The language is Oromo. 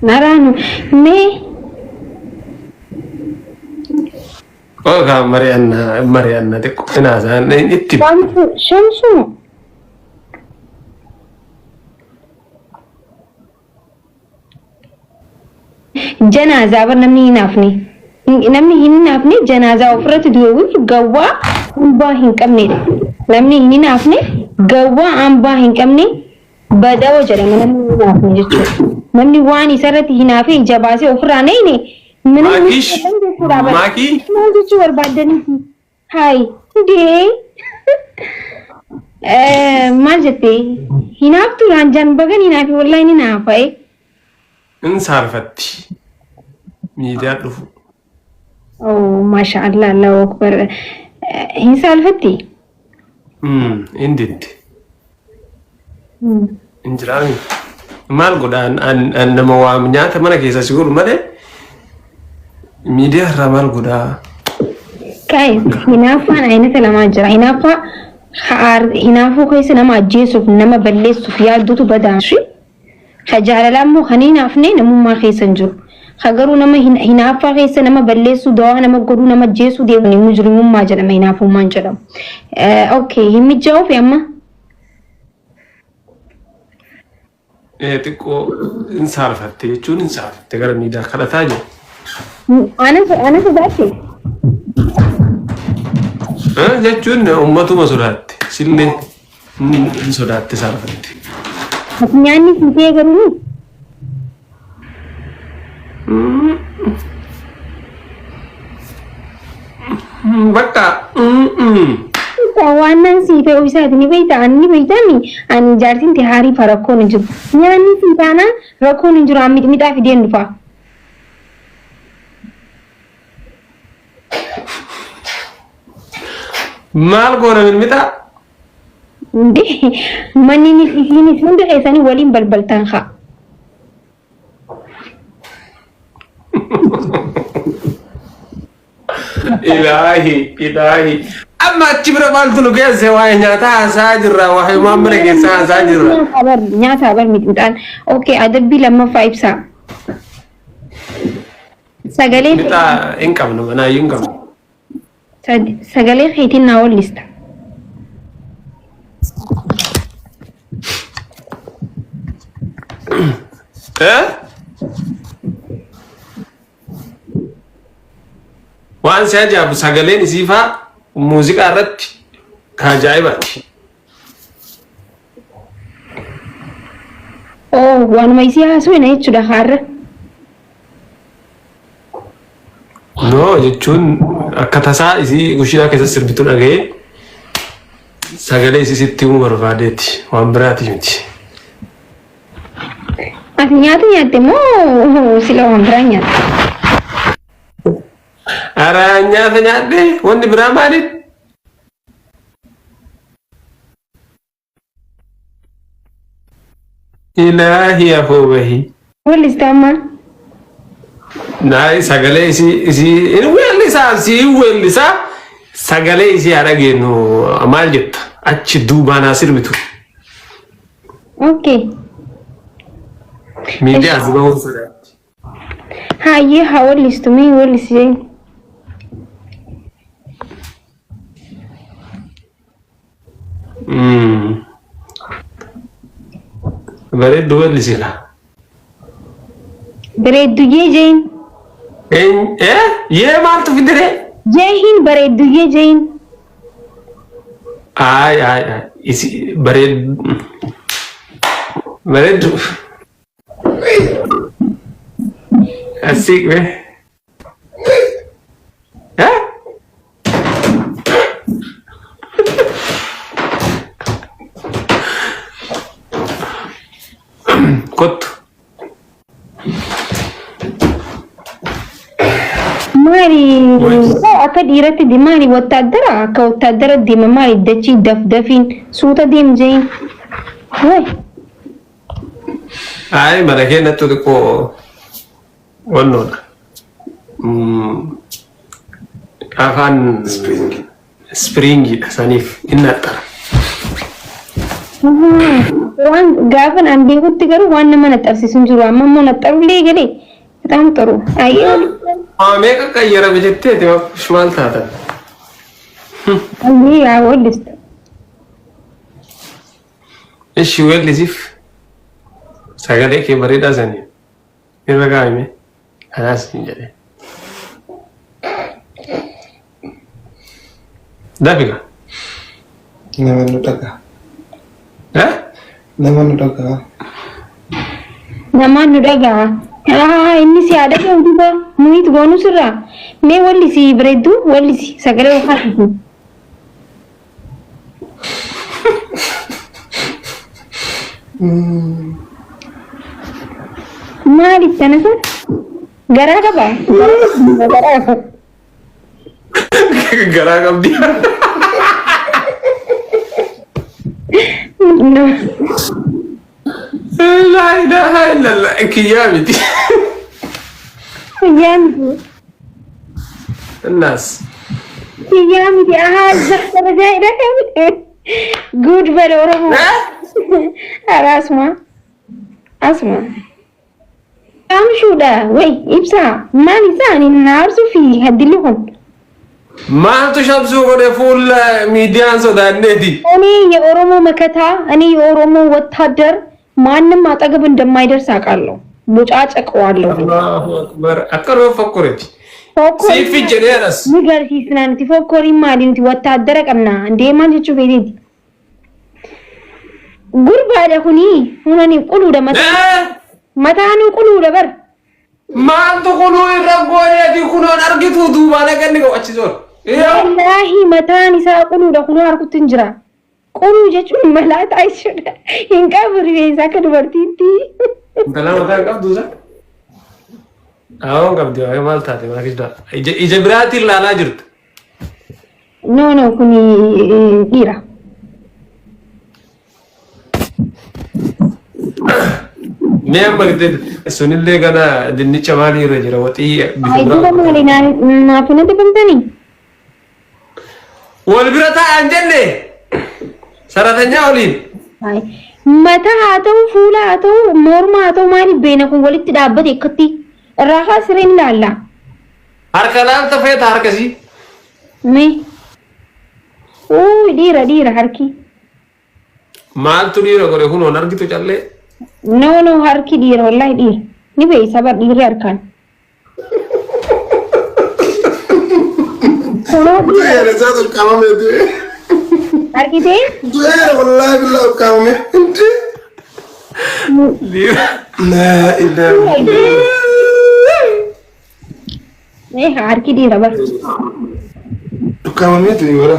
Narano me Oga Marianna de Kunaza itti shamsu janaza bar namni hinafne janaza ofirratti du'e gawwa amba hin qabne namni hinafne gawwa amba hin qabne badawo jedhama namni hinafne jechuudha namni waan isarratti hinafe jabaase ofirraa neene Maki jechu barbaadanii hay de maal jettee hinaaftu raanjaan bagan hinaafi wallahi ni naafae insarfatti miidiyaa dhufu oh masha Allah Allahu akbar insarfatti inditti injiraami maal godhaan an nama waam nyaata mana keessa siguru malee miidiyaa irraa maal godhaa kai hinaafaan aynata lama jira hinaafuu keessa nama ajjeesuuf nama balleessuuf yaaddutu badaashi hajaalalammoo hinaafne namummaa keessa jiru hagaru nama hinaafaa keessa nama balleessu dawaa nama godhu nama ajjeesu deemni mujrimummaa jedhama hinaafummaan jedhamu okay himijjaa'uuf amma xiqqoo insarfatte jechuun insarfatte gara miidiyaa kadhataa jiru ana sodaate jechuun ummatuma sodaatte sillee sodaatte sarfatte nyaanni fiitee garuu bakka waan siifee ofiisaati ni beeytaani ani jaartiin tihaarii fa rakkoon hin jiru nyaanni siitaana rakkoon hin jiru mixmixaa fideen dhufa maal goona mixmixa manni isinis hundi keessanii waliin balbaltan haa ilahi amma achi bira maaltu nu geesse waa'ee nyaataa haasaa jirra waa'ee maammara keessa haasaa jirra nyaata bar midhaan okay adabbii lammaffaa ibsaa sagalee mixa hin qabnu manaayyuu hin qabnu sagalee keetiin naa wallista waan si ajaa'ibu sagaleen isiifaa muuziqaa irratti kajaa'ibaati. Waanuma isii haasawina jechuudha har'a. No jechuun akka tasaa isii kushiinaa keessa sirbitu dhaga'ee sagalee isii sitti himuu barbaadeeti waan biraati miti. Ati nyaata nyaatte moo sila waan biraa nyaatte? Ara nyaata nyaadhe wanni biraa maaliin? Ilaahi afoo bahi. Wallista amma? Naai sagalee isii weellisaa sagalee isii haa dhageenyu maal jetta achi duubaan haa sirbitu. Okay. Miidiyaa as bahuun sodaatti. Hayyee haa wallistu mee wallisee. Bareeddu wallisila. Bareeddu jeen. Yee maaltu fidire? Jeehin bareeddu jeen. Ay isi bareeddu. Asik be. Kottu. Maali akka dhiiratti maali wattaaddara akka wattaaddara deema maali dachii dafdafiin suuta deem jeen. Ay mana keenyatti xiqqoo wannoodha. Afaan springiidha saniif inni haxxara. waan gaafan an beekutti garuu waan nama naxxabsiisun jiru amma immoo naxxarulee galee በጣም ጥሩ አየው አሜካ ቀየረ በጀቴ ተወፍሽ ማልታታ አይ ያወልስ እሺ ወልዚፍ ሰገደ ከበሬዳ ዘኔ ይረጋይሜ አላስ እንጀለ ዳቢጋ ነመኑ ደጋ ነመኑ ደጋ inni si ada kan duba muit gonu sirra me walli si bredu walli si sagale wakati mali tanaka gara ba gara dia no لا إله إلا الله كيامتي كيامتي الناس كيامتي زخت رجاء جود بالورمو أسمع شو ده وي إبسا ما نساني نعرسو فيه هدلهم ما تشابسو قد فول ميديان سودانيتي أني يا أورمو مكتا أني يا أورمو وتهدر ማንም አጠገብ እንደማይደርስ አውቃለሁ ሙጫጭ አውቃለሁ አላሁ አክበር አከረ ፈቆረቲ ሲፊ ጀነራስ ንገር ሲስናንቲ ፈቆሪ ማሊንቲ ወታደረ ቀና እንዴ ማንቹ ቤቴቲ ጉርባደ ሁኒ ሁነኒ ቁሉ ደመታ መታኑ ቁሉ ደበር ማንቱ ቁሉ ይረጎየቲ ኩኖን አርጊቱ ዱባ ነገን ነው አቺዞር ወላሂ መታኒ ሳቁሉ ደኩሉ አርኩት እንጅራ ቁሉ ጀቹን መላት አይሽደ ይንቀብር ቤዛ ከድበርቲቲ እንደላው ታቀብዱዛ አሁን ቀብዱ አይ ማልታቴ ማኪዳ ኢጀብራቲ ላላ ጅርት ኖ ኩኒ ዲራ ሜም በግደ ሱንሌ ገና ድንቸ ማሊ ረጅራ ወጢ ቢፍራ አይ ማሊና ማፍነ ደምተኒ ወልብረታ አንጀኔ ሰራተኛ ኦሊን አይ መታ አተው ፉላ አተው ሞርማ አተው ማሊ በነኩ ወልት ዳበት ይከቲ ራኻ ስሬን ላላ አርከላን ተፈታ አርከሲ ሜ ኦ ዲራ ሀርኪ ማልቱ ዲራ ጎሬ ሁኖ ነርጊቱ ጫለ ኖ ሀርኪ ዲራ ወላሂ ዲ ኒበይ ሰበር ዲራ አርካን ሆኖ ረዛቱ ካማሜቱ አርኪቴ ዱኤ ወላሂ ቢላህ ካማሜ እንዴ ላ ኢላሃ አርኪ ዲራ በር ካማሜቱ ይወራ